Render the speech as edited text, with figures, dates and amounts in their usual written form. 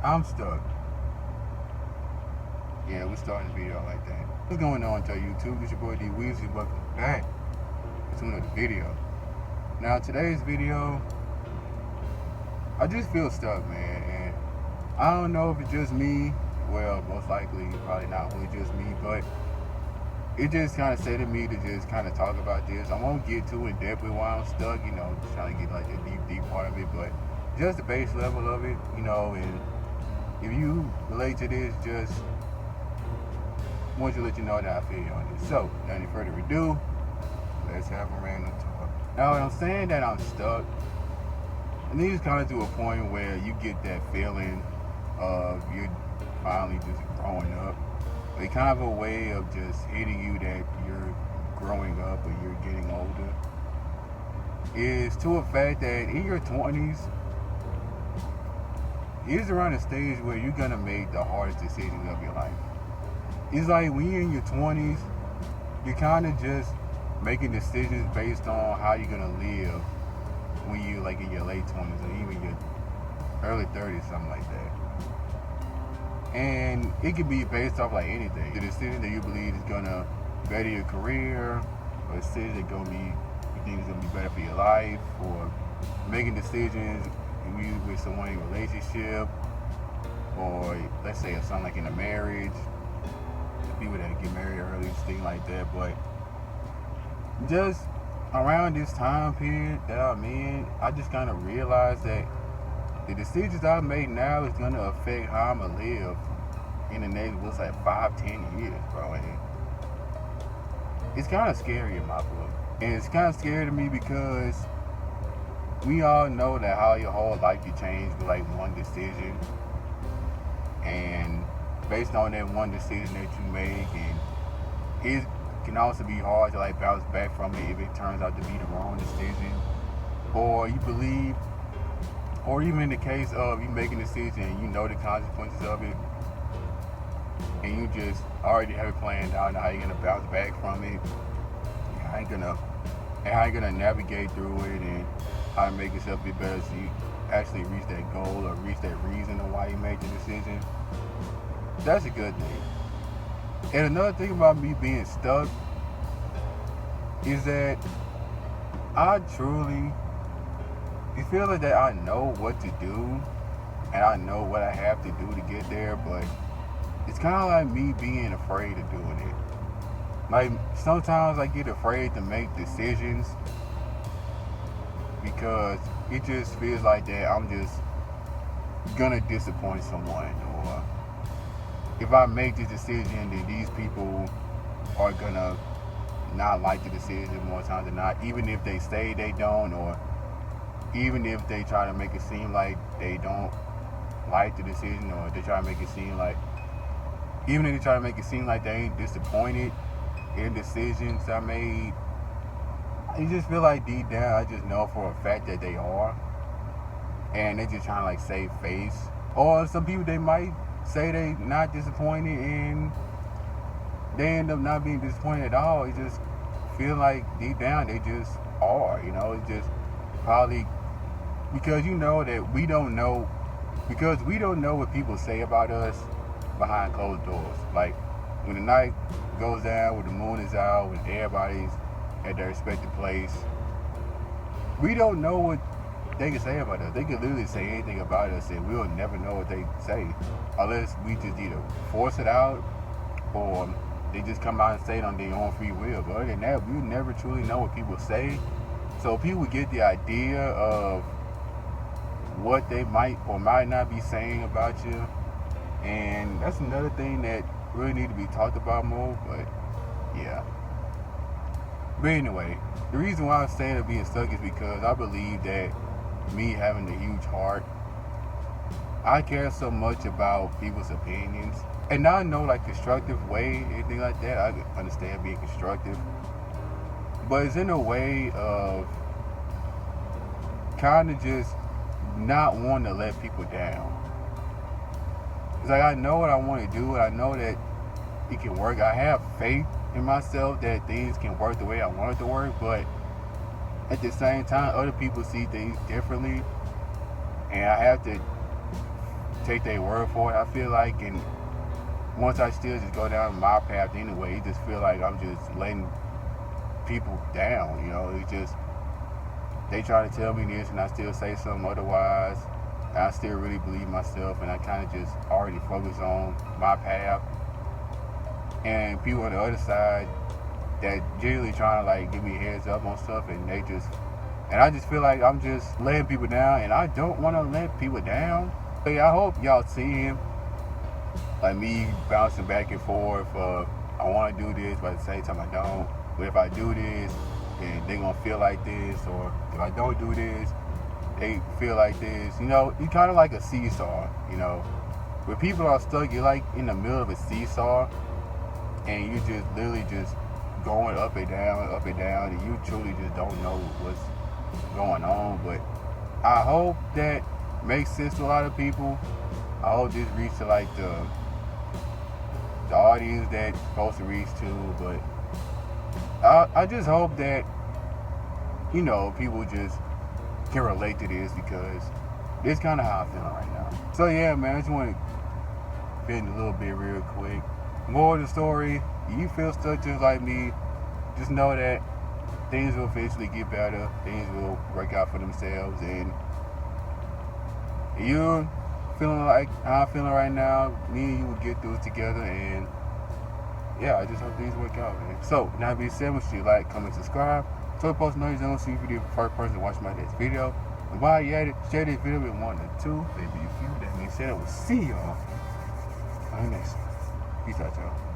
I'm stuck. Yeah, we're starting the video like that. What's going on to YouTube? It's your boy dweeskii. Welcome back to another video. Now today's video, I just feel stuck, man, and I don't know if it's just me. Well, most likely, probably not only just me, but it just kind of said to me to just kind of talk about this. I won't get too in depth with why I'm stuck, just trying to get like the deep part of it, but just the base level of it, and if you relate to this, just want to let you know that I feel you on this. So, without any further ado, let's have a random talk. Now, when I'm saying that I'm stuck, and then it's kind of to a point where you get that feeling of you're finally just growing up. It's kind of a way of just hitting you that you're growing up or you're getting older. Is to a fact that in your 20s, is around a stage where you're going to make the hardest decisions of your life. It's like when you're in your 20s, you're kind of just making decisions based on how you're going to live when you're like in your late 20s or even your early 30s, something like that. And it can be based off like anything. The decision that you believe is going to better your career, or a decision that you think is going to be better for your life, or making decisions with someone in a relationship, or let's say something like in a marriage, people that get married early, things like that. But just around this time period that I'm in, I just kind of realized that the decisions I make now is going to affect how I'm going to live in the next, 5-10 years, bro. And it's kind of scary in my book. And it's kind of scary to me because we all know that how your whole life can change with like one decision. And based on that one decision that you make, and it can also be hard to like bounce back from it if it turns out to be the wrong decision, or you believe, or even in the case of you making a decision and you know the consequences of it, and you just already have it planned out and how you're gonna bounce back from it, how you're gonna navigate through it, and how to make yourself be better so you actually reach that goal or reach that reason of why you made the decision. That's a good thing. And another thing about me being stuck is that I truly feel like that I know what to do and I know what I have to do to get there, but it's kind of like me being afraid of doing it. Like sometimes I get afraid to make decisions because it just feels like that I'm just gonna disappoint someone, or if I make this decision, then these people are gonna not like the decision more times than not, even if they say they don't, or even if they try to make it seem like they don't like the decision, or they try to make it seem like, even if they try to make it seem like they ain't disappointed in decisions I made, I just feel like deep down I just know for a fact that they are, and they just trying to like save face. Or some people, they might say they not disappointed and they end up not being disappointed at all. It just feel like deep down they just are, it's just probably because that we don't know what people say about us behind closed doors. Like when the night goes down, when the moon is out, when everybody's at their respective place, we don't know what they can say about us. They could literally say anything about us and we'll never know what they say unless we just either force it out or they just come out and say it on their own free will. But other than that, we'll never truly know what people say. So people get the idea of what they might or might not be saying about you, and that's another thing that really need to be talked about more. But yeah. But anyway, the reason why I'm saying that being stuck is because I believe that me having a huge heart, I care so much about people's opinions, and not in no like constructive way, anything like that. I understand being constructive, but it's in a way of kind of just not wanting to let people down. It's like I know what I want to do, and I know that it can work. I have faith in myself that things can work the way I want it to work, but at the same time, other people see things differently, and I have to take their word for it, I feel like. And once I still just go down my path anyway, it just feel like I'm just letting people down, you know. It's just, they try to tell me this and I still say something otherwise. And I still really believe myself, and I kind of just already focus on my path. And people on the other side that generally trying to like give me a heads up on stuff, and I just feel like I'm just letting people down, and I don't want to let people down. But I hope y'all see him, like me bouncing back and forth. I want to do this, but at the same time I don't. But if I do this, then they're gonna feel like this, or if I don't do this, they feel like this. You know, you kind of like a seesaw. You know, when people are stuck, you're like in the middle of a seesaw, and you just literally just going up and down, and you truly just don't know what's going on. But I hope that makes sense to a lot of people. I hope this reaches to like the audience that it's supposed to reach to. But I just hope that, you know, people just can relate to this, because it's kind of how I'm feeling right now. So yeah, man, I just want to vent a little bit real quick. More of the story: you feel stuck just like me, just know that things will eventually get better. Things will work out for themselves, and you feeling like how I'm feeling right now, me and you will get through it together. And yeah, I just hope things work out, man. So now being said, make sure you like, comment, subscribe, so post notifications so you can be the first person to watch my next video. And while you're at it, share this video with 1 or 2, maybe a few. That means said I will see y'all on the next one. Peace out, y'all.